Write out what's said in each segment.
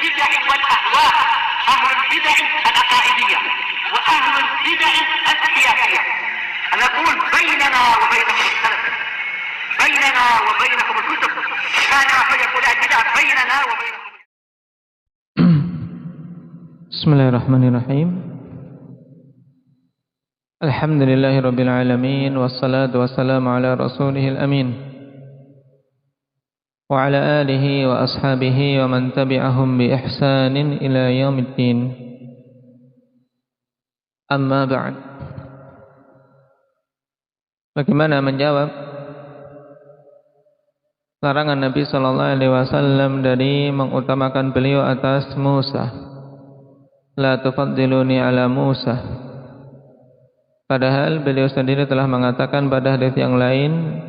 البدع والأهواء، أهل البدع العقائدية وأهل البدع السياسية. نقول بيننا وبينكم السلف، بيننا وبينكم الكتب، كان فيقول البدع بيننا وبينكم. Bismillahirrahmanirrahim. Alhamdulillahirabbil alamin wassalatu wassalamu ala rasulihil amin wa ala alihi wa ashabihi wa man tabi'ahum bi ihsanin ila yaumiddin. Amma ba'd. Bagaimana menjawab larangan Nabi sallallahu alaihi wasallam dari mengutamakan beliau atas Musa? La tufaddiluni ala Musa. Padahal beliau sendiri telah mengatakan pada hadis yang lain,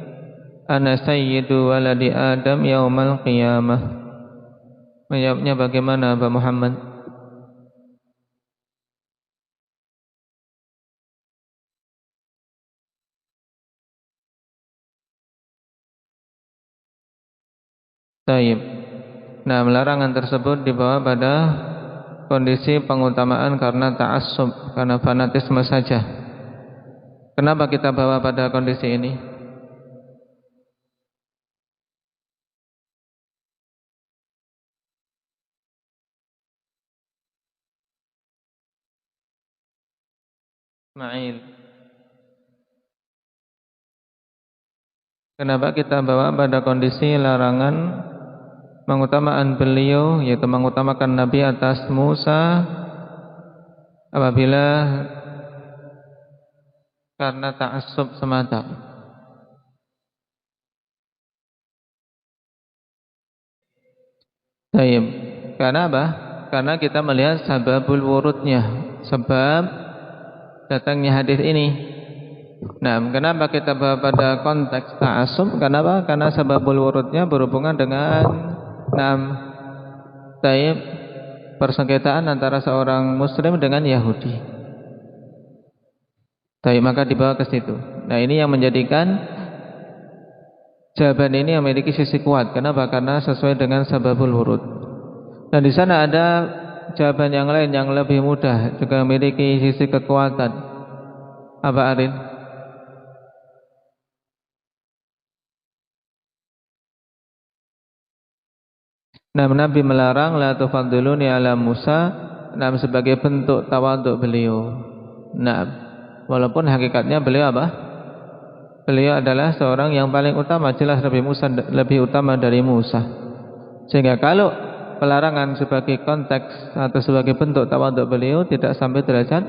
ana sayyidu waladi Adam yaumal qiyamah. Menjawabnya bagaimana Pak Muhammad? Taib. Nah, larangan tersebut dibawa pada kondisi pengutamaan karena ta'assub, karena fanatisme saja. Kenapa kita bawa pada kondisi ini? Ismail. Kenapa kita bawa pada kondisi larangan mengutamakan beliau, yaitu mengutamakan Nabi atas Musa, apabila karena ta'assub semata? Taib. Karena apa? Karena kita melihat sababul wurudnya, sebab datangnya hadis ini. Nah, kenapa kita bawa pada konteks ta'assub? Kenapa? Karena sababul wurudnya berhubungan dengan taib, persengketaan antara seorang Muslim dengan Yahudi. Taib, maka dibawa ke situ. Nah, ini yang menjadikan jawaban ini memiliki sisi kuat. Kenapa? Karena sesuai dengan sababul wurud. Dan di sana ada jawaban yang lain yang lebih mudah, juga memiliki sisi kekuatan. Apa Arin? Nah, Nabi melarang la tufaddiluni ala Musa, nah, sebagai bentuk tawadhu beliau. Nah, walaupun hakikatnya beliau apa? Beliau adalah seorang yang paling utama, jelas lebih utama dari Musa. Sehingga kalau pelarangan sebagai konteks atau sebagai bentuk tawadhu beliau tidak sampai derajat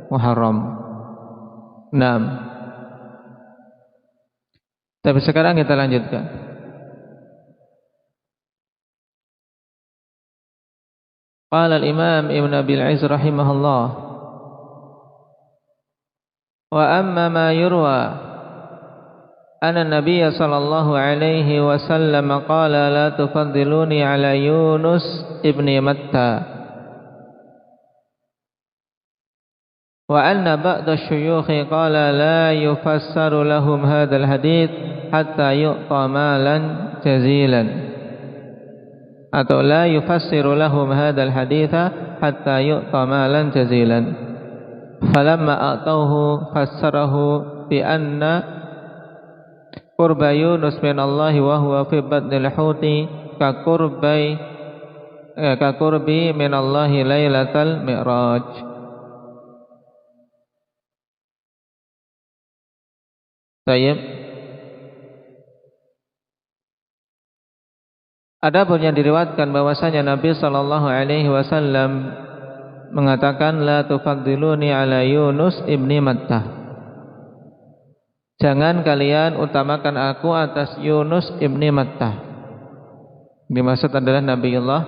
muharram. Nah, tapi sekarang kita lanjutkan. Qala al-Imam Ibn Abil Izz rahimahullah, wa amma ma yurwa anna Nabiya sallallahu alaihi wasallam qala la tufaddiluni ala Yunus ibni Matta, wa anna ba'da syuyukhi qala la yufassaru lahum hadzal hadits hatta yu'ta malan jazilan, atau la yufassiru lahum hadzal haditha hatta yu'ta malan jazilan. Falamma a'tauhu fassarahu bi anna qurba Yunus min Allah wa huwa fi batnil huti ka qurbi min Allah lailatal mi'raj. Tayyib. Adapun yang diriwayatkan bahwasanya Nabi sallallahu alaihi wasallam mengatakan la tufaddiluni ala Yunus ibni Mattah. Jangan kalian utamakan aku atas Yunus ibni Mattah. Dimaksud adalah Nabiullah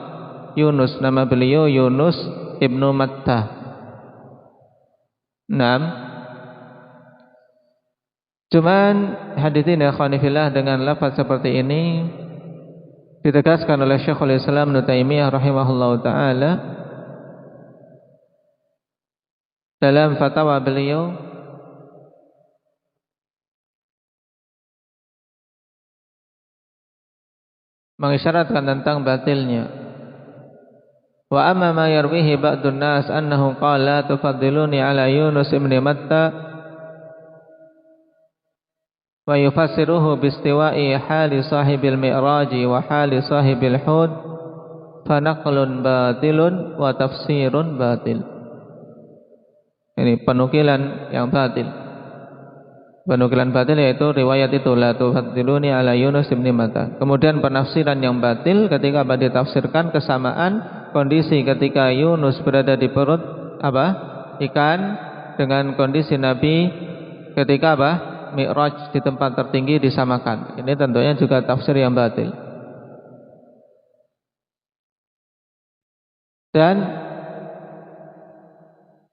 Yunus, nama beliau Yunus ibnu Mattah. 6. Cuman hadis ini khonifillah dengan lafaz seperti ini ditegaskan oleh Syekhul Islam Ibnu Taimiyah rahimahullahu taala dalam fatwa beliau mengisyaratkan tentang batilnya Wa amma ma yarwihi ba'dun nas annahu qala la tufaddiluni ala Yunus ibn Matta wa yufassiruhu biistiwa'i hali sahibil mi'raji wa hali sahibil hud fa naqlun batilun wa tafsirun batil. Ini penukilan yang batil. Penukilan batil yaitu riwayat itu la tufaddiluni ala Yunus ibn Matta. Kemudian penafsiran yang batil ketika ditafsirkan kesamaan kondisi ketika Yunus berada di perut ikan dengan kondisi Nabi ketika Mi'raj di tempat tertinggi disamakan. Ini tentunya juga tafsir yang batil. Dan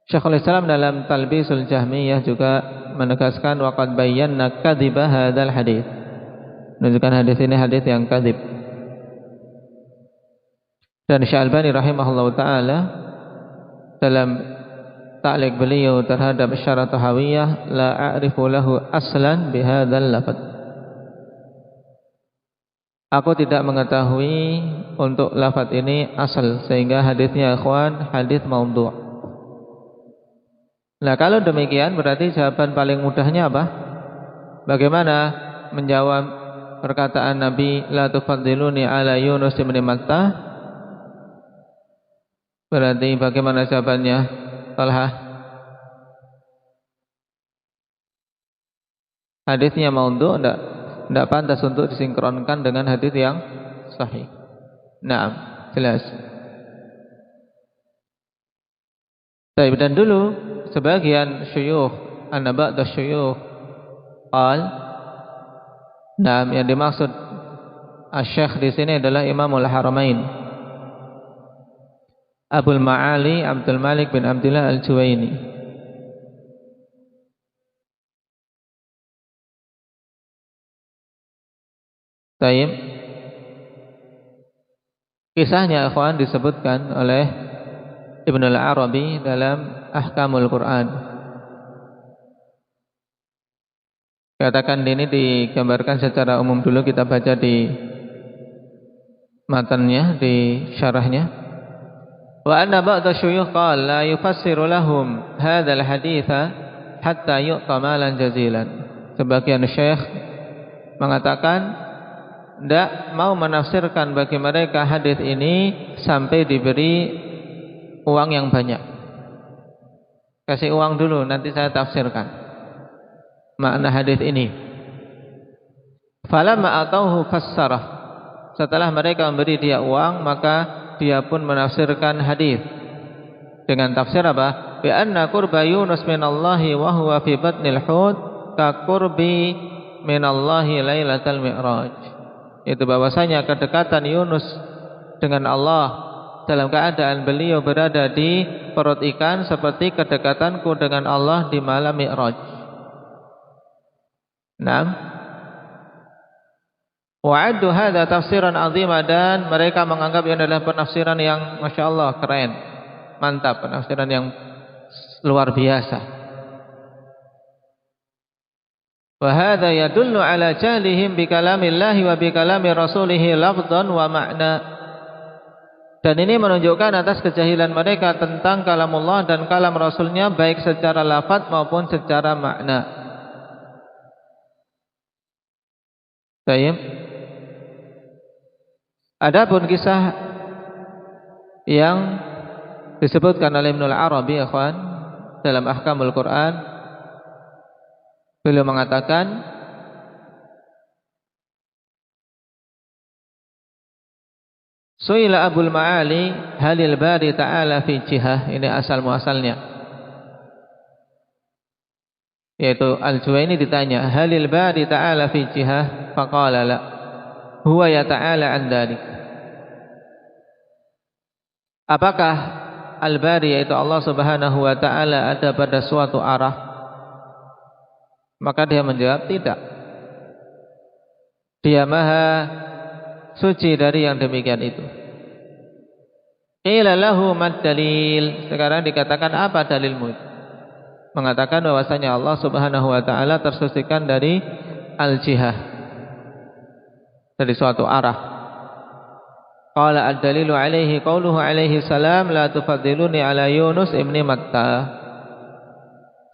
Syekhul Islam dalam Talbisul Jahmiyah juga menegaskan waqad bayyana kadhiba hadzal hadits. Menunjukkan hadis ini hadis yang kadzib. Dan Syalbani rahimahullah ta'ala dalam ta'liq beliau terhadap Syarah Tahawiyah, la a'rifu lahu aslan bihadzal lafaz. Aku tidak mengetahui untuk lafaz ini asal, sehingga hadisnya ikhwan hadis maudhu'. Nah, kalau demikian berarti jawaban paling mudahnya apa? Bagaimana menjawab perkataan Nabi la tufaddiluni ala Yunus bin Matta? Berarti bagaimana jawabannya? Talha. Hadisnya maudhu', tidak pantas untuk disinkronkan dengan hadis yang sahih. Naam, jelas. Baik, dan dulu sebagian syuyukh, anna ba'da syuyukh qal, naam, yang dimaksud asy-syekh di sini adalah Imamul Haramain Abul Ma'ali Abdul Malik bin Abdullah Al-Juwaini. Taib. Kisahnya ikhwan disebutkan oleh Ibnu Al-Arabi dalam Ahkamul Quran. Katakan ini digambarkan secara umum dulu, kita baca di matannya, di syarahnya. Wa anna ba'da syuyukh qala la yufassiru lahum hadzal haditsa hatta yu'ta malan jazilan. Sebagian syekh mengatakan tidak mau menafsirkan bagi mereka hadis ini sampai diberi uang yang banyak. Kasih uang dulu, nanti saya tafsirkan makna hadis ini. Falamma atauhu fassarah. Setelah mereka memberi dia uang, maka dia pun menafsirkan hadis dengan tafsir apa? Bi anna qurba Yunus minallahi wa huwa fi batnil hud ka qurbi minallahi lailatal mi'raj. Itu bahwasanya kedekatan Yunus dengan Allah dalam keadaan beliau berada di perut ikan seperti kedekatanku dengan Allah di malam Mi'raj. Naam. Wa'addu hadza tafsiran 'azima, dan mereka menganggap ini adalah penafsiran yang Masya Allah keren, mantap, penafsiran yang luar biasa. Wa hadza yadullu ala jahlihim bi kalamillahi wa bi kalami rasulih lafdhan wa ma'na. Dan ini menunjukkan atas kejahilan mereka tentang kalamullah dan kalam rasulnya, baik secara lafaz maupun secara makna. Baik. Adapun kisah yang disebutkan oleh Ibnu Al-Arabi ikhwan dalam Ahkamul Quran, beliau mengatakan Su'ila Abul Ma'ali halil bari ta'ala fi jihah. Ini asal muasalnya, yaitu Al-Juwaini ditanya halil bari ta'ala fi jihah, faqala la huwa ya ta'ala an dzalik. Apakah Al-Bari yaitu Allah Subhanahu wa taala ada pada suatu arah? Maka dia menjawab tidak. Dia maha suci dari yang demikian itu. Qila lahu mad dalil. Sekarang dikatakan apa dalilmu? Mengatakan bahwasanya Allah Subhanahu wa taala tersucikan dari al-jihah, dari suatu arah. Qala ad-dalilu alaihi qauluhu alaihi salam la tufaddiluni ala Yunus ibni Matta.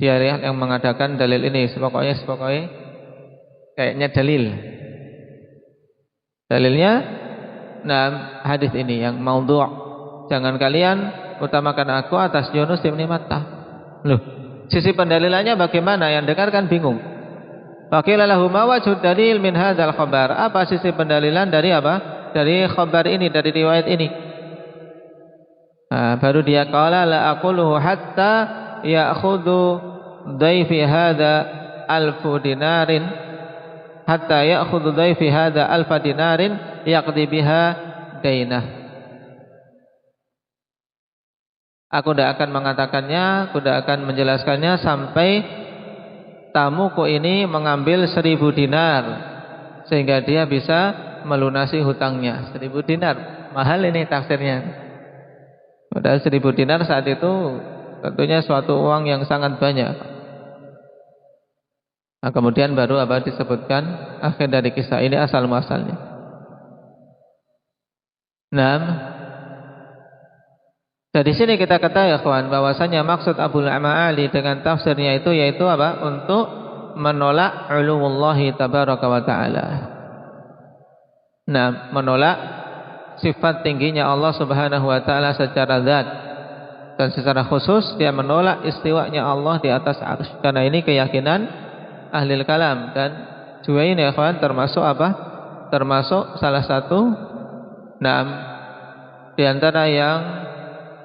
Dia yang mengadakan dalil ini. Sepokoknya kayaknya dalil. Dalilnya hadis ini yang maudhu'. Jangan kalian utamakan aku atas Yunus ibni Matta. Loh, sisi pendalilannya bagaimana? Yang dengarkan bingung. Faqila lahu ma wajhud dalil min hadzal khabar? Apa sisi pendalilan dari apa? Dari khabar ini, dari riwayat ini. Baru dia qala la aquluhu hatta ya'khudhu dhaifi hadza alfu dinarin hatta ya'khudhu dhaifi hadza alfa dinarin yaqdi biha dainah. Aku tidak akan mengatakannya, aku tidak akan menjelaskannya sampai tamuku ini mengambil 1000 dinar sehingga dia bisa melunasi hutangnya. 1000 dinar, mahal ini tafsirnya. Padahal 1000 dinar saat itu tentunya suatu uang yang sangat banyak. Kemudian baru disebutkan akhir dari kisah ini asal muasalnya. Dari sini kita ketahui kawan bahwasanya maksud Abu Ma'ali dengan tafsirnya itu yaitu apa? Untuk menolak uluwullahi tabaraka wa ta'ala. Menolak sifat tingginya Allah Subhanahu wa taala secara zat, dan secara khusus dia menolak istiwanya Allah di atas arsy. Karena ini keyakinan ahli kalam, dan juga ini ya kawan termasuk apa? Termasuk salah satu di antara yang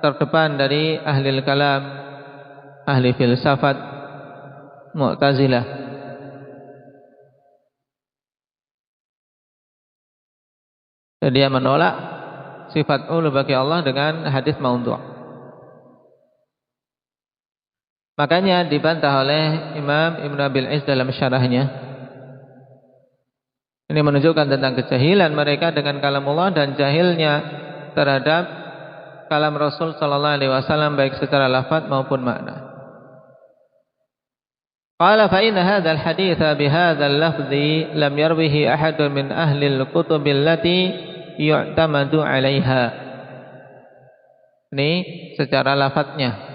terdepan dari ahli kalam, ahli filsafat Mu'tazilah. Dan dia menolak sifat ulu bagi Allah dengan hadis maudhu'. Makanya dibantah oleh Imam Ibn Abil Izz dalam syarahnya. Ini menunjukkan tentang kejahilan mereka dengan kalamullah dan jahilnya terhadap kalam Rasul sallallahu alaihi wasallam baik secara lafaz maupun makna. Qala fa inna hadzal haditsa bihadzal lafzi lam yarwihi ahadun min ahli al-kutub allati yu'tamadu 'alaiha. Ini secara lafadznya.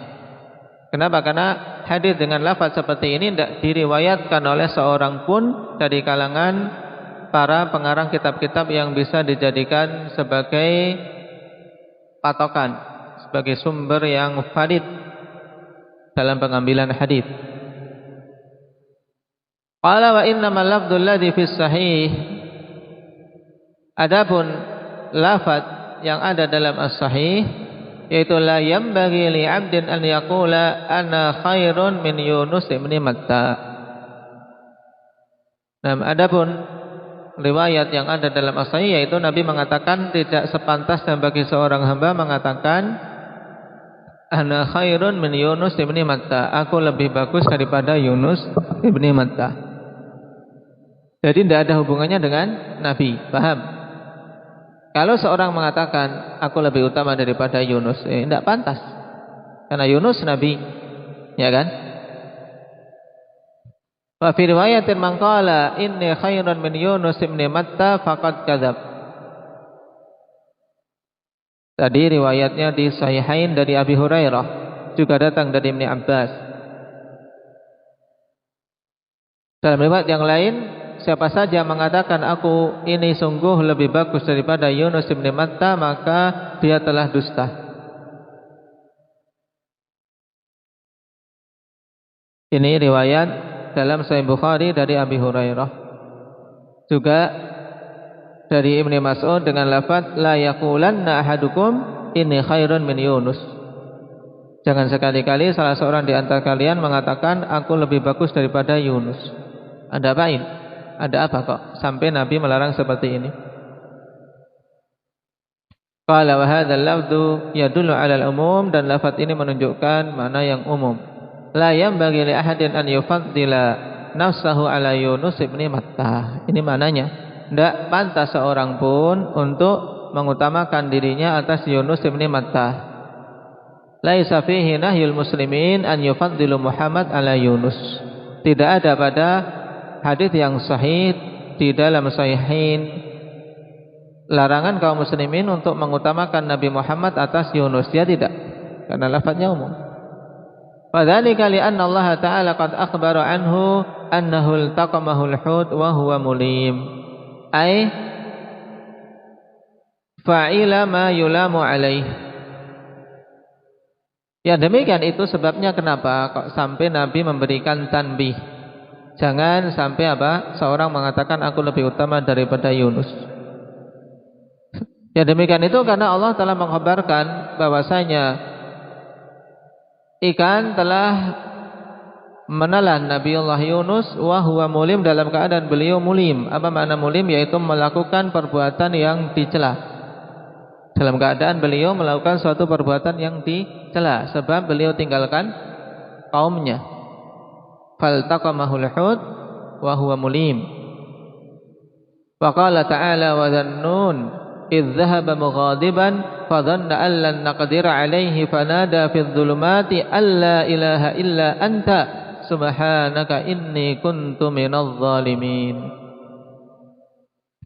Kenapa? Karena hadis dengan lafaz seperti ini tidak diriwayatkan oleh seorang pun dari kalangan para pengarang kitab-kitab yang bisa dijadikan sebagai patokan, sebagai sumber yang valid dalam pengambilan hadis. Qala wa innamal lafdzul ladzi fis sahih, adapun lafaz yang ada dalam as-sahih yaitu la yambaghi li 'abdin an yaqula ana khairun min Yunus ibn Matta. Adapun riwayat yang ada dalam as-sahih yaitu Nabi mengatakan tidak sepantasnya bagi seorang hamba mengatakan ana khairun min Yunus ibn Matta, aku lebih bagus daripada Yunus ibn Matta. Jadi tidak ada hubungannya dengan Nabi, paham? Kalau seorang mengatakan aku lebih utama daripada Yunus, tidak pantas. Karena Yunus Nabi, ya kan? Wa fi riwayatin man qala inni khairun min Yunus ibn Matta faqad kadzab. Tadi riwayatnya di Sahihain dari Abi Hurairah, juga datang dari Ibnu Abbas. Dalam riwayat yang lain, siapa saja mengatakan aku ini sungguh lebih bagus daripada Yunus ibn Matta, maka dia telah dusta. Ini riwayat dalam Sahih Bukhari dari Abi Hurairah. Juga dari Ibnu Mas'ud dengan lafaz la yaqulanna ahadukum inni khairun min Yunus. Jangan sekali-kali salah seorang di antara kalian mengatakan aku lebih bagus daripada Yunus. Ada apa ini? Ada apa kok sampai Nabi melarang seperti ini? Qala wa hadzal lafdhu yadullu 'ala al-umum, dan lafaz ini menunjukkan makna yang umum. La yanbaghi li ahadin an yufaddila nafsahu 'ala Yunus ibn Matta. Ini maknanya tidak pantas seorang pun untuk mengutamakan dirinya atas Yunus ibn Matta. Laisa fihi nahyul muslimin an yufaddilu Muhammad 'ala Yunus. Tidak ada pada hadis yang sahih di dalam Sahihain larangan kaum muslimin untuk mengutamakan Nabi Muhammad atas Yunus, ya tidak, karena lafadznya umum. Wadzalika li'anna Allah Ta'ala qad akhbara anhu annahu iltaqamahu al-hut wa huwa mulim. Ai fa'ila ma yulamu alaih. Ya demikian itu sebabnya kenapa kok sampai Nabi memberikan tanbih. Jangan sampai seorang mengatakan aku lebih utama daripada Yunus. Ya demikian itu karena Allah telah mengkhabarkan bahwasanya ikan telah menelan Nabiullah Yunus wa huwa mulim, dalam keadaan beliau mulim. Apa makna mulim? Yaitu melakukan perbuatan yang dicela. Dalam keadaan beliau melakukan suatu perbuatan yang dicela, sebab beliau tinggalkan kaumnya. Faltaqamahul hut wa huwa mulim. Wa qala ta'ala wa dhannun idh dhahaba mughadiban fa dhanna an lan naqdira alayhi fanada fidh dhulumati alla ilaha illa anta subhanaka inni kuntu minadh dhalimin.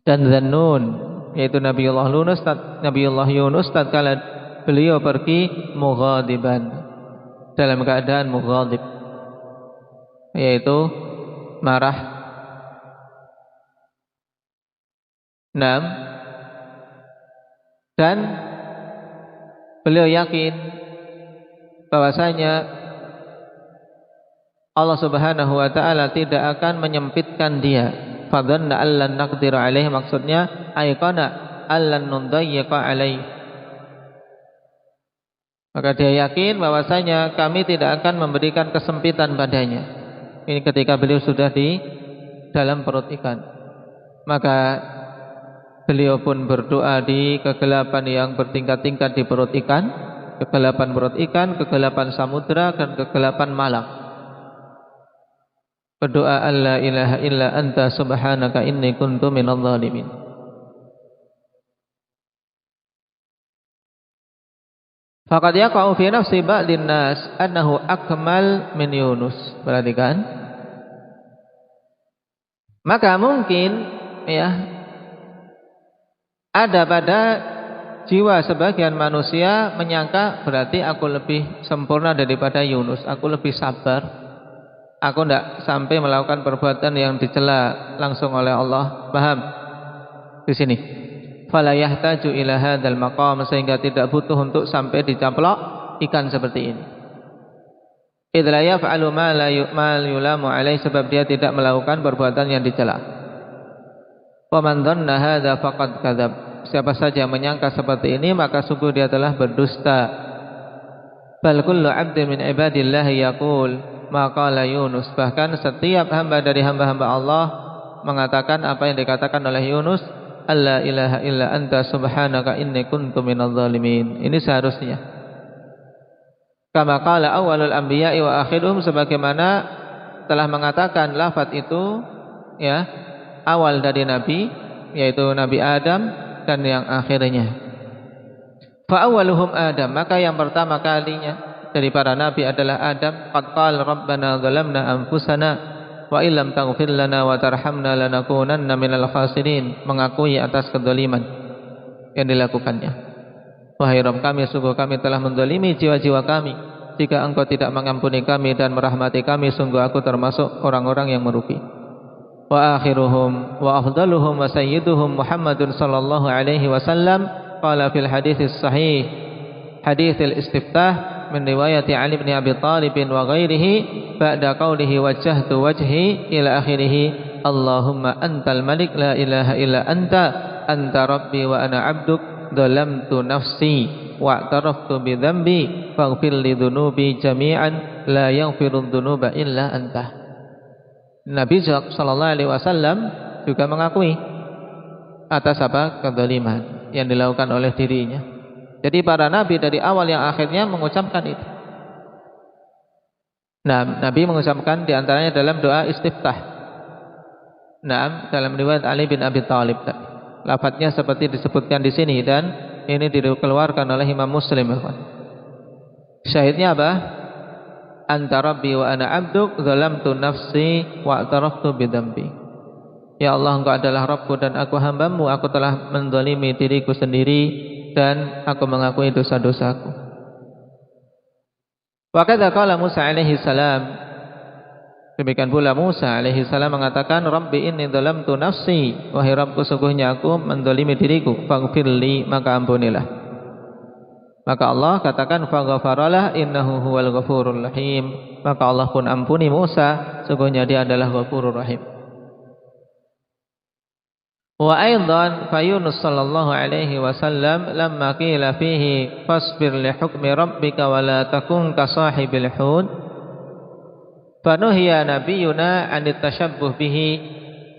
Dan Dhannun, yaitu Nabiullah Yunus tatkala beliau pergi mughadiban, dalam keadaan mughadib, yaitu marah. 6. Dan beliau yakin bahwasanya Allah Subhanahu wa taala tidak akan menyempitkan dia. Fadhanna allan naqdir alaih, maksudnya ayqana allan nundayyiqa alaih. Maka dia yakin bahwasanya kami tidak akan memberikan kesempitan padanya. Ini ketika beliau sudah di dalam perut ikan. Maka beliau pun berdoa di kegelapan yang bertingkat-tingkat di perut ikan, kegelapan perut ikan, kegelapan samudra, dan kegelapan malam. Berdoa alla ilaha illa anta subhanaka inni kuntu minadh dhalimin. Faqad yaqa'u fi nafsi ba'din nas annahu akmal min Yunus. Perhatikan. Maka mungkin ya ada pada jiwa sebagian manusia menyangka berarti aku lebih sempurna daripada Yunus, aku lebih sabar. Aku tidak sampai melakukan perbuatan yang dicela langsung oleh Allah. Paham? Di sini. Fala yahtaju ila hadzal maqam, sehingga tidak butuh untuk sampai dicaplok ikan seperti ini. Idz la yaf'alu ma yulamu alaihi, sebab dia tidak melakukan perbuatan yang dicela. Wa man dhanna hadza faqad kadzab. Siapa saja menyangka seperti ini maka sungguh dia telah berdusta. Bal kullu 'abdin min ibadillahi yaqul maqala Yunus, bahkan setiap hamba dari hamba-hamba Allah mengatakan apa yang dikatakan oleh Yunus, alla ilaha illa anta subhanaka inni kuntu minadh dhalimin. Ini seharusnya kama qala awwalul anbiya'i wa akhiruhum, sebagaimana telah mengatakan lafaz itu ya awal dari nabi, yaitu Nabi Adam, dan yang akhirnya fa awwaluhum Adam, maka yang pertama kalinya dari para nabi adalah Adam. Qad qala rabbana zalamna anfusana wa illam taghfir lana wa tarhamna lanakunanna minal khasirin, mengakui atas kedzaliman yang dilakukannya. Wahai Rabb kami, sungguh kami telah menzalimi jiwa-jiwa kami. Jika Engkau tidak mengampuni kami dan merahmati kami, sungguh aku termasuk orang-orang yang merugi. Wa akhiruhum wa afdaluhum wa sayyiduhum Muhammadun sallallahu alaihi wasallam qala fil haditsis sahih, haditsil istiftah min riwayati Ali bin Abi Thalib wa ghairihi ba'da qawlihi wajjahtu wajhi ila akhirih, Allahumma antal malik la ilaha illa anta rabbi wa ana abduk dhalamtu nafsi wa'taraftu bi dhanbi faghfir li dhunubi jami'an la yaghfiru dhunuba illa anta. Nabi sallallahu alaihi wasallam juga mengakui atas kezaliman yang dilakukan oleh dirinya. Jadi para nabi dari awal yang akhirnya mengucapkan itu. Nah, Nabi mengucapkan diantaranya dalam doa istiftah. Nah, dalam riwayat Ali bin Abi Thalib, lafadznya seperti disebutkan di sini, dan ini dikeluarkan oleh Imam Muslim. Syahidnya apa? Anta rabbi wa ana abduk zalamtu nafsi wa ataraftu bidambi. Ya Allah, Engkau adalah Rabbku dan aku hambamu, aku telah menzalimi diriku sendiri dan aku mengakui dosa-dosaku. Wa kadza qala Musa alaihi salam, demikian pula Musa alaihi salam mengatakan, Rabbi inni dzalamtu nafsi, wahai Rabbku, sungguhnya aku menzalimi diriku, faghfirli, maka ampunilah. Maka Allah katakan, faghfaralah innahu huwal ghafurur rahim, maka Allah pun ampuni Musa, sungguhnya dia adalah Ghafurur Rahim. Wa aidan fa Yunus sallallahu alaihi wasallam lamma qila fihi fasbir li hukmi rabbika wa la takun ka sahibil hud fanuhiya nabiyuna 'anit tashabbuh bihi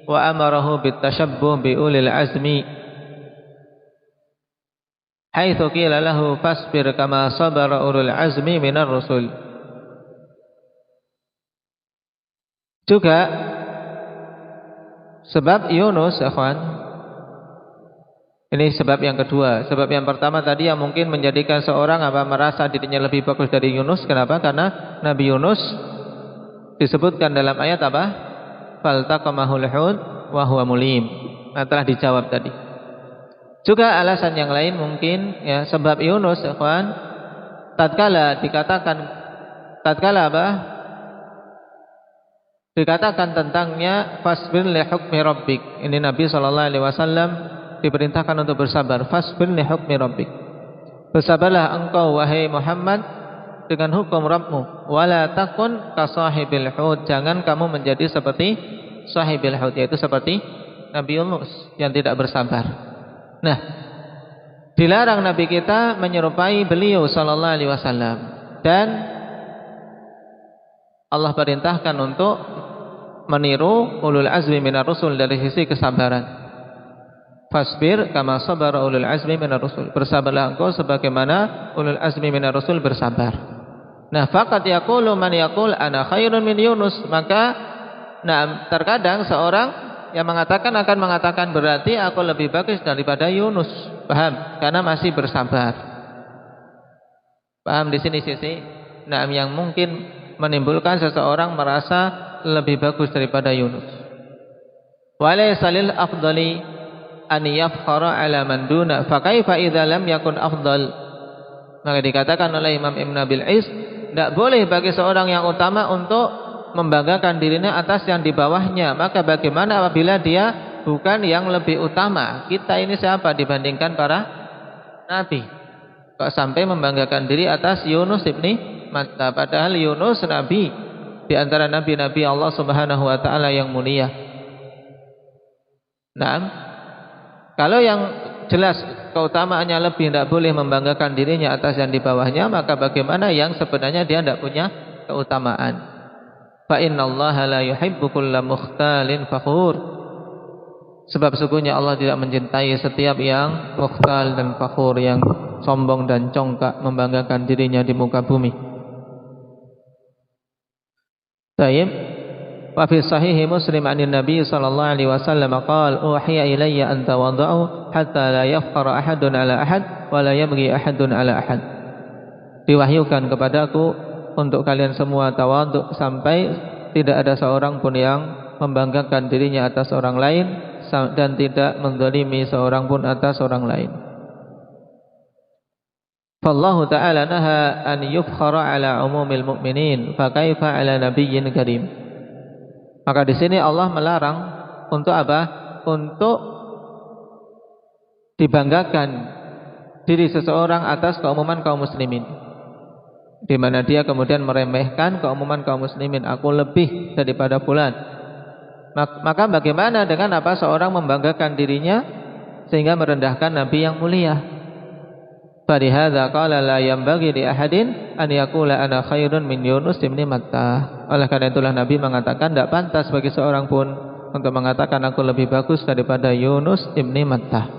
wa amarahu bit tashabbuh bi ulil azmi haitsu qila lahu fasbir kama sabara ulul azmi minar rusul. Juga sebab Yunus, ikhwan, ini sebab yang kedua. Sebab yang pertama tadi yang mungkin menjadikan seorang merasa dirinya lebih bagus dari Yunus. Kenapa? Karena Nabi Yunus disebutkan dalam ayat apa? Faltaqamahul hut wa huwa mulim. Nah, telah dijawab tadi. Juga alasan yang lain mungkin ya, sebab Yunus, ikhwan, tatkala dikatakan tentangnya fasbir li hukmi rabbik. Ini Nabi sallallahu alaihi wasallam diperintahkan untuk bersabar. Fasbir li hukmi rabbik. Bersabarlah engkau wahai Muhammad dengan hukum Rabbmu. Wala takun ka sahibil hud. Jangan kamu menjadi seperti sahibil hud, yaitu seperti Nabi Yunus yang tidak bersabar. Nah, dilarang Nabi kita menyerupai beliau sallallahu alaihi wasallam, dan Allah perintahkan untuk meniru ulul azmi minar rusul dari sisi kesabaran. Fasbir kama sabara ulul azmi minar rusul. Bersabarlah engkau sebagaimana ulul azmi minar rusul bersabar. Nah, faqat yaqulu man yaqul ana khairun min Yunus. Maka terkadang seorang yang akan mengatakan berarti aku lebih bagus daripada Yunus. Paham? Karena masih bersabar. Paham di sini sisi yang mungkin menimbulkan seseorang merasa lebih bagus daripada Yunus. Walaysa lil afdali an yafkhara ala man duna fa kaifa idza lam yakun afdal. Maka dikatakan oleh Imam Ibn Abil Is, tidak boleh bagi seorang yang utama untuk membanggakan dirinya atas yang di bawahnya. Maka bagaimana apabila dia bukan yang lebih utama? Kita ini siapa dibandingkan para nabi? Kok sampai membanggakan diri atas Yunus ibni Matta, padahal Yunus nabi di antara nabi-nabi Allah Subhanahu wa taala yang mulia. Nah, kalau yang jelas keutamaannya lebih, tidak boleh membanggakan dirinya atas yang di bawahnya, maka bagaimana yang sebenarnya dia tidak punya keutamaan? Fa innallaha la yuhibbu kulla mukhtalin fakhur. Sebab sesungguhnya Allah tidak mencintai setiap yang mukhtal dan fakhur, yang sombong dan congkak membanggakan dirinya di muka bumi. Tayyib. Wa fi sahih Muslim an Nabi sallallahu alaihi wasallam qala uhiya ilayya an tawaddu hatta la yafqara ahadun ala ahad wa la yabghi ahadun ala ahad. Diwahyukan kepadaku untuk kalian semua tawadhu sampai tidak ada seorang pun yang membanggakan dirinya atas orang lain dan tidak menzalimi seorang pun atas orang lain. Fallahu ta'ala naha an yufkhara ala umumil mu'minin fa kaifa ala nabiyyin karim. Maka di sini Allah melarang untuk apa? Untuk dibanggakan diri seseorang atas keumuman kaum muslimin, di mana dia kemudian meremehkan keumuman kaum muslimin. Aku lebih daripada fulan. Maka bagaimana dengan apa seorang membanggakan dirinya sehingga merendahkan nabi yang mulia? Falihadza qala la yanbaghi li ahadin an yaqula ana khairun min Yunus ibn Matta. Oleh karena itulah Nabi mengatakan tidak pantas bagi seorang pun untuk mengatakan aku lebih bagus daripada Yunus ibn Matta.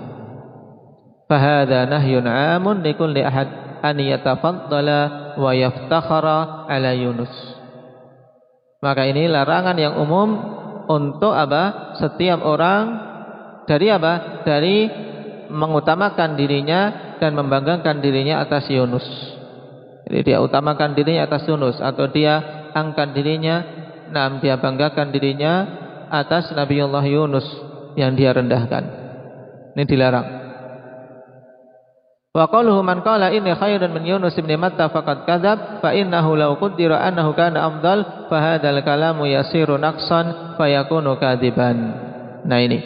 Fahadza nahyun 'amun li kulli ahad an yatafaddala wa yaftakhara ala Yunus. Maka ini larangan yang umum untuk apa? Setiap orang dari apa? Dari mengutamakan dirinya dan membanggakan dirinya atas Yunus. Jadi dia utamakan dirinya atas Yunus, atau dia angkat dirinya, dia banggakan dirinya atas Nabiullah Yunus yang dia rendahkan. Ini dilarang. Wa qaluhu man qala inni khairun min Yunus ibn Matta faqad kadzab fa innahu law qaddara annahu kana afdal fa hadzal kalamu yasiru naqsan fa yakunu kadziban. Nah ini.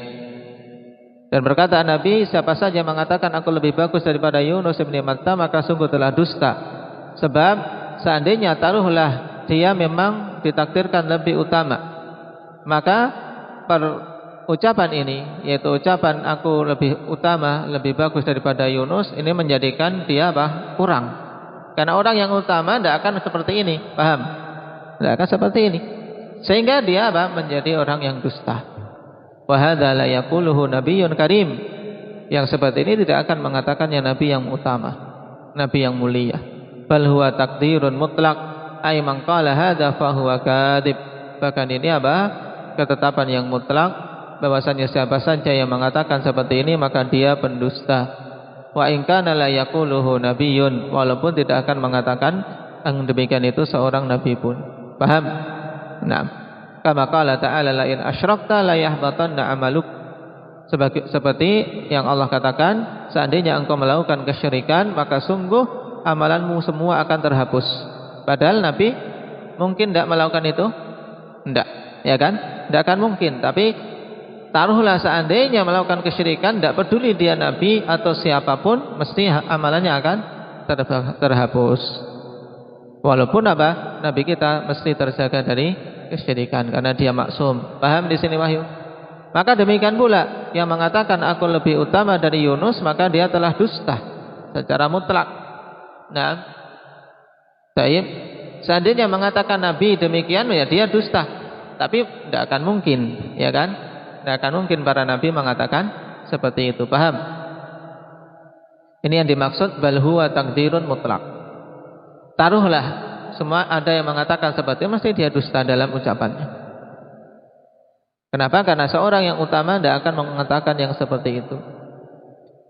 Dan berkata Nabi, siapa saja mengatakan aku lebih bagus daripada Yunus ibn Matta maka sungguh telah dusta. Sebab seandainya taruhlah dia memang ditakdirkan lebih utama, maka ucapan ini, yaitu ucapan aku lebih utama, lebih bagus daripada Yunus, ini menjadikan dia apa? Kurang. Karena orang yang utama tidak akan seperti ini, paham? Tidak akan seperti ini. Sehingga dia apa? Menjadi orang yang dusta. Wa hadza la yaquluhu nabiyyun karim. Yang seperti ini tidak akan mengatakannya nabi yang utama, nabi yang mulia. Bal huwa takdirun mutlaq, ay man qala hadza fa huwa kadzib. Bahkan ini apa? Ketetapan yang mutlak, bahwasanya siapa saja yang mengatakan seperti ini maka dia pendusta. Wa in kana la yaquluhu nabiyyun, walaupun tidak akan mengatakan yang demikian itu seorang nabi pun. Paham? Nah, kama qala ta'ala la in asyrakta la yahbatanna 'amaluk. Seperti yang Allah katakan, seandainya engkau melakukan kesyirikan maka sungguh amalanmu semua akan terhapus. Padahal nabi mungkin tidak melakukan itu? Tidak, ya kan? Tidak akan mungkin. Tapi taruhlah seandainya melakukan kesyirikan, tidak peduli dia nabi atau siapapun, mesti amalannya akan terhapus. Walaupun apa? Nabi kita mesti terjaga dari kesyirikan karena dia maksum. Paham di sini Wahyu? Maka demikian pula yang mengatakan aku lebih utama dari Yunus, maka dia telah dusta secara mutlak. Nah, baik. Seandainya mengatakan nabi demikian, ya dia dusta. Tapi tidak akan mungkin, ya kan? Tidak akan mungkin para nabi mengatakan seperti itu. Paham? Ini yang dimaksud bal huwa takdirun mutlak. Taruhlah semua ada yang mengatakan seperti itu, mesti dia dusta dalam ucapannya. Kenapa? Karena seorang yang utama tidak akan mengatakan yang seperti itu.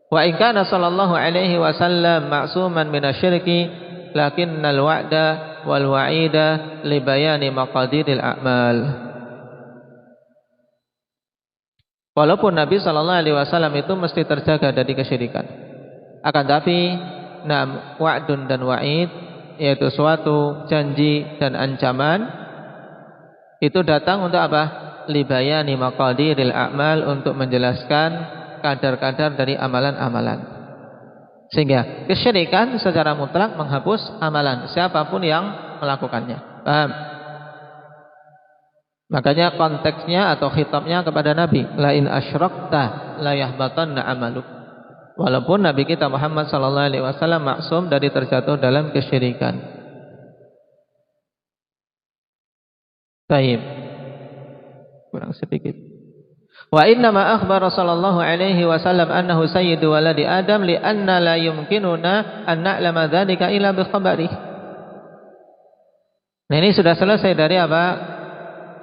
Wa in kana sallallahu alaihi wasallam ma'suman minasyirki lakinnal wa'da wal wa'ida li bayani maqadiril a'mal. Walaupun Nabi sallallahu alaihi wasallam itu mesti terjaga dari kesyirikan, akan tapi wa'dun dan wa'id, yaitu suatu janji dan ancaman, itu datang untuk apa? Libayani maqadiril a'mal, untuk menjelaskan kadar-kadar dari amalan-amalan. Sehingga kesyirikan secara mutlak menghapus amalan siapapun yang melakukannya. Paham? Makanya konteksnya atau khitabnya kepada Nabi, la in asyrakta la yahbatanna amaluk. Walaupun Nabi kita Muhammad sallallahu alaihi wasallam maksum dari terjatuh dalam kesyirikan. Baik. Kurang sedikit. Wa inna ma akhbara sallallahu alaihi wasallam annahu sayyidu waladi Adam li anna la yumkinuna an na'lama dzalika illa bi khabari. Nah, ini sudah selesai dari apa?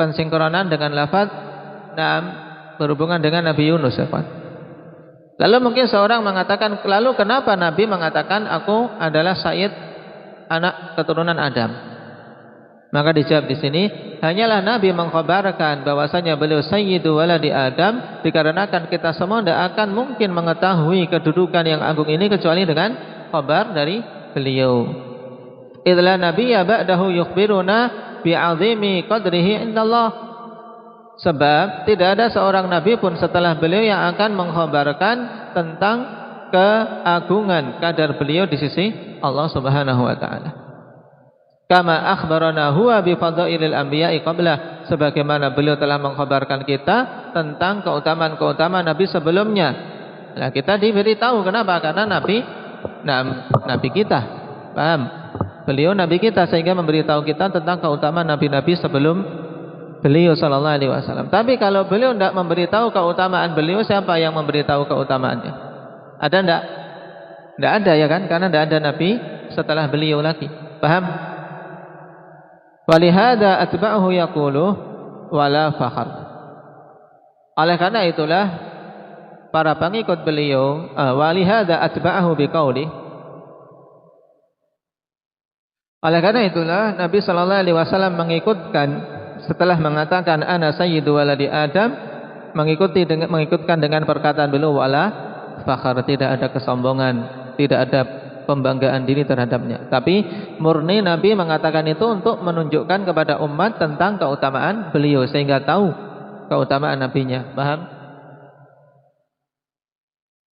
Pensinkronan dengan lafaz berhubungan dengan Nabi Yunus, ya Pak. Lalu mungkin seorang mengatakan, lalu kenapa Nabi mengatakan aku adalah sayyid anak keturunan Adam? Maka dijawab di sini, hanyalah Nabi mengkhabarkan bahwasanya beliau sayyidu waladi Adam, dikarenakan kita semua tidak akan mungkin mengetahui kedudukan yang agung ini kecuali dengan khabar dari beliau. Idza nabiyya ba'dahu yukhbiruna bi'azimi qadrihi indallah. Sebab tidak ada seorang nabi pun setelah beliau yang akan mengkhabarkan tentang keagungan kadar beliau di sisi Allah Subhanahu wa taala. Kama akhbarana huwa bi fadailil anbiya'i qablah, sebagaimana beliau telah mengkhabarkan kita tentang keutamaan-keutamaan nabi sebelumnya. Nah, kita diberitahu kenapa? Karena nabi kita. Paham? Beliau nabi kita, sehingga memberitahu kita tentang keutamaan nabi-nabi sebelum beliau sallallahu alaihi wasallam. Tapi kalau beliau tidak memberitahu keutamaan beliau, siapa yang memberitahu keutamaannya? Ada enggak? Tidak ada, ya kan? Karena tidak ada nabi setelah beliau lagi. Paham? Walihada atba'uhu yaqulu wala fakhar. Oleh karena itulah para pengikut beliau, walihada atba'uhu biqauli. Oleh karena itulah Nabi sallallahu alaihi wasallam mengikutkan setelah mengatakan ana sayyidu waladi Adam, mengikutkan dengan perkataan beliau wala fakhar, tidak ada kesombongan, tidak ada pembanggaan diri terhadapnya. Tapi murni Nabi mengatakan itu untuk menunjukkan kepada umat tentang keutamaan beliau sehingga tahu keutamaan nabinya. Paham?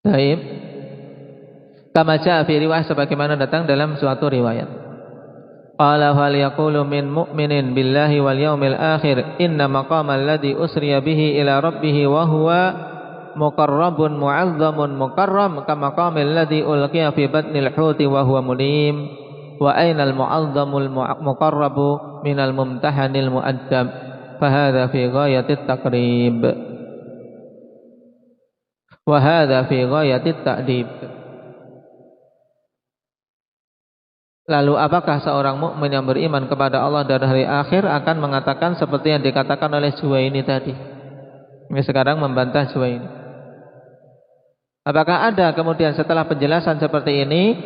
Baik. Kama jaa fi riwayah, sebagaimana datang dalam suatu riwayat. Qala hal yaqulu min mu'minin billahi wal yaumil akhir inna maqamal ladzi usriya bihi ila rabbih wa huwa muqarrabun mu'azzamun mukarram kama maqamil ladzi ulqiya fi batnil huti wa huwa mulim wa ainal mu'azzamul muqarrabu minal mumtahanil mu'addab fa hadza fi ghayatit taqrib wa hadza fi ghayatit ta'dib. Lalu apakah seorang mukmin yang beriman kepada Allah dan hari akhir akan mengatakan seperti yang dikatakan oleh Juwaini tadi? Ini sekarang membantah Juwaini. Apakah ada kemudian setelah penjelasan seperti ini,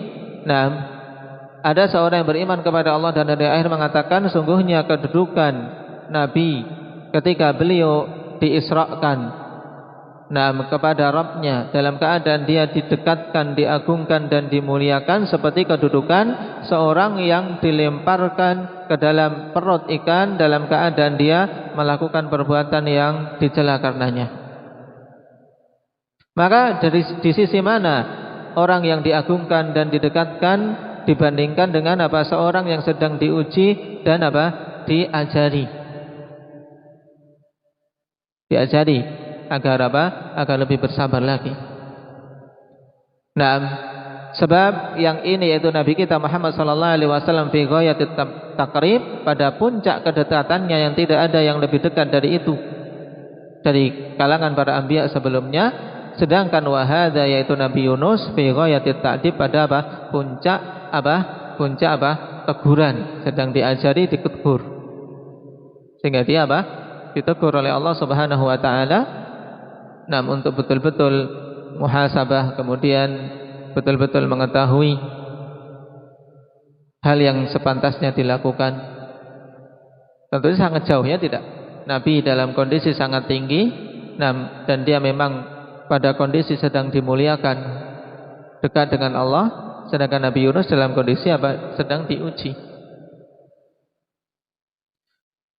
ada seorang yang beriman kepada Allah dan hari akhir mengatakan sungguhnya kedudukan Nabi ketika beliau diisrakan kepada Rabbnya dalam keadaan dia didekatkan, diagungkan dan dimuliakan seperti kedudukan seorang yang dilemparkan ke dalam perut ikan dalam keadaan dia melakukan perbuatan yang dicela karenanya. Maka di sisi mana orang yang diagungkan dan didekatkan dibandingkan dengan seorang yang sedang diuji dan diajari agar agar lebih bersabar lagi. Sebab yang ini yaitu Nabi kita Muhammad sallallahu alaihi wasallam fi ghayatit taqrib, pada puncak kedekatannya yang tidak ada yang lebih dekat dari itu dari kalangan para anbiya sebelumnya. Sedangkan wahada yaitu Nabi Yunus fi ghayatit ta'dib, pada puncak teguran, sedang diajari, ditegur sehingga dia ditegur oleh Allah Subhanahu wa taala. Untuk betul-betul muhasabah, kemudian betul-betul mengetahui hal yang sepantasnya dilakukan. Tentunya sangat jauhnya tidak. Nabi dalam kondisi sangat tinggi, dan dia memang pada kondisi sedang dimuliakan, dekat dengan Allah. Sedangkan Nabi Yunus dalam kondisi sedang diuji.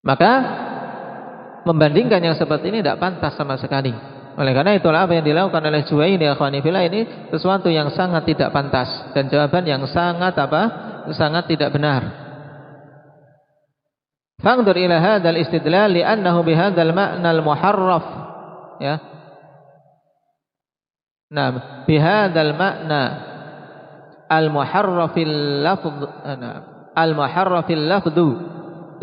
Maka membandingkan yang seperti ini tidak pantas sama sekali. Oleh karena itulah apa yang dilakukan oleh Juwaini akhwani fillah ini sesuatu yang sangat tidak pantas dan jawaban yang sangat sangat tidak benar. Fangdur ila hadzal istidlal li'annahu bihadzal ma'na al-muharraf, ya. Bihadzal ma'na al-muharrafil lafdh, al-muharrafil lafdhu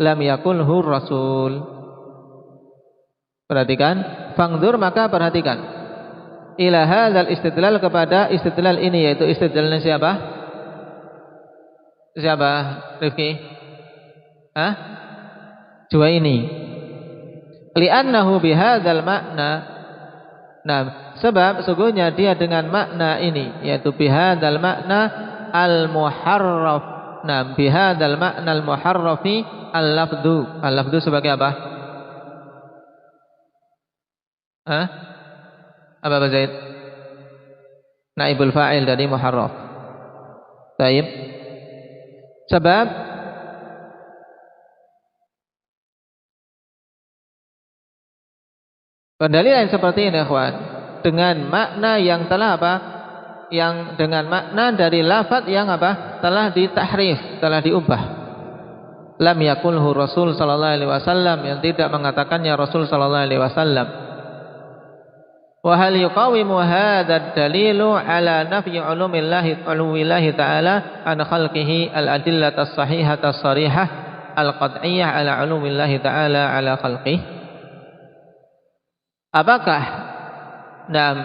lam yakulhu rasul. Perhatikan, fangdur, maka perhatikan. Ila hadzal istidlal, kepada istidlal ini, yaitu istidlalnya siapa? Siapa, Rifki? Juwaini. Li'annahu bihadzal makna. Sebab sungguhnya dia dengan makna ini, yaitu bihadzal makna al-muharraf. Bihadzal makna al-muharrafi al-lafdhu. Al-lafdhu sebagai apa? Apa Zaid? Naibul fa'il dari muharraf. Baik. Sebab pendalilan seperti ini, ikhwan, dengan makna yang telah yang dengan makna dari lafaz yang telah ditahrif, telah diubah. Lam yakulhu Rasul sallallahu alaihi wasallam, yang tidak mengatakannya Rasul sallallahu alaihi wasallam. Wa hal yuqawimu hadzal dalilu ala nafyi ulumillahi ta'ala an khalqihi al-adillata as-sahihata as-sarihah al-qat'iyyah ala ulumillahi ta'ala ala khalqihi. Apakah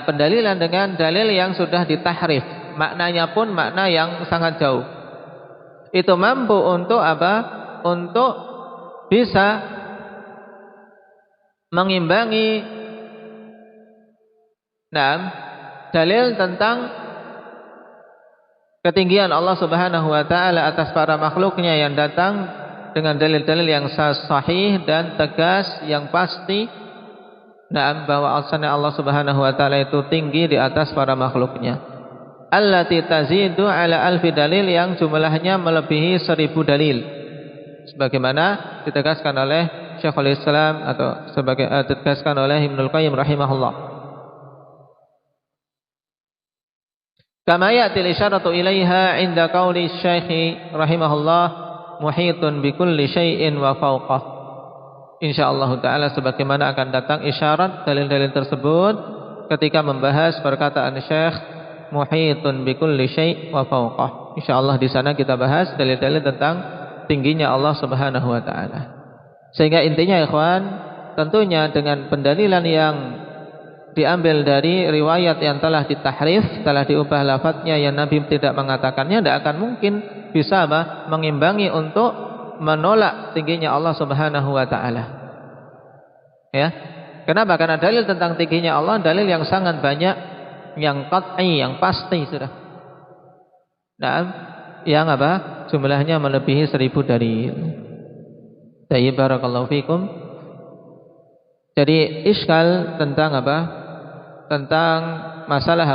pendalilan dengan dalil yang sudah ditahrif, maknanya pun makna yang sangat jauh, itu mampu untuk untuk bisa mengimbangi dalil tentang ketinggian Allah Subhanahu wa taala atas para makhluknya yang datang dengan dalil-dalil yang sahih dan tegas yang pasti, bahwa Allah Subhanahu wa taala itu tinggi di atas para makhluknya. Allati tazidu ala alfi dalil, yang jumlahnya melebihi 1000 dalil. Sebagaimana ditegaskan oleh Syekhul Islam atau ditegaskan oleh Ibnul Qayyim rahimahullah. Kama ya'ti al-isyaratu ilaiha 'inda qauli Syekh rahimahullah muhitun bi kulli syai'in wa fawqah. Insyaallah taala sebagaimana akan datang isyarat dalil-dalil tersebut ketika membahas perkataan Syekh muhitun bi kulli syai' wa fawqah. Insyaallah di sana kita bahas dalil-dalil tentang tingginya Allah Subhanahu wa taala. Sehingga intinya ikhwan, tentunya dengan pendalilan yang diambil dari riwayat yang telah ditahrif, telah diubah lafadznya, yang Nabi tidak mengatakannya, tidak akan mungkin bisa mengimbangi untuk menolak tingginya Allah Subhanahu wa taala. Ya. Kenapa? Karena dalil tentang tingginya Allah dalil yang sangat banyak, yang qat'i, yang pasti sudah. Yang jumlahnya melebihi 1000 dalil. Tayyib, barakallahu fikum. Jadi iskal tentang tentang masalah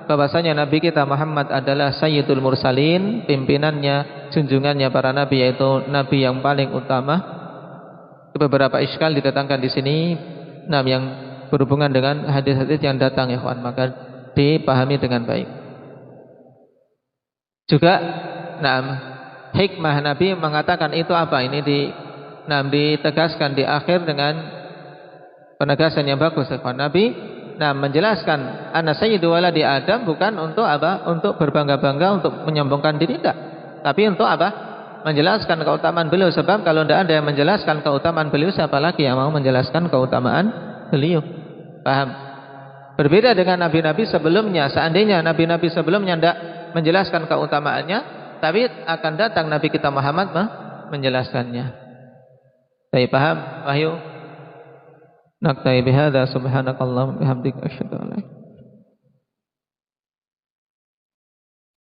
bahwasanya Nabi kita Muhammad adalah Sayyidul Mursalin, pimpinannya, junjungannya para nabi, yaitu nabi yang paling utama. Beberapa iskal didatangkan di sini, yang berhubungan dengan hadis-hadis yang datang, ya kawan, maka dipahami dengan baik. Juga hikmah Nabi mengatakan itu apa? Ini ditegaskan di akhir dengan penegasan yang bagus, ya kawan. Nabi menjelaskan ana sayyidu waladi Adam bukan untuk untuk berbangga-bangga, untuk menyombongkan diri, tidak. Tapi untuk menjelaskan keutamaan beliau. Sebab kalau tidak ada yang menjelaskan keutamaan beliau, siapa lagi yang mau menjelaskan keutamaan beliau? Paham? Berbeda dengan nabi-nabi sebelumnya. Seandainya nabi-nabi sebelumnya tidak menjelaskan keutamaannya, tapi akan datang Nabi kita Muhammad menjelaskannya. Saya paham? Wahyu? Naktai bihadza subhanakallahumma bihamdika asyhadu an la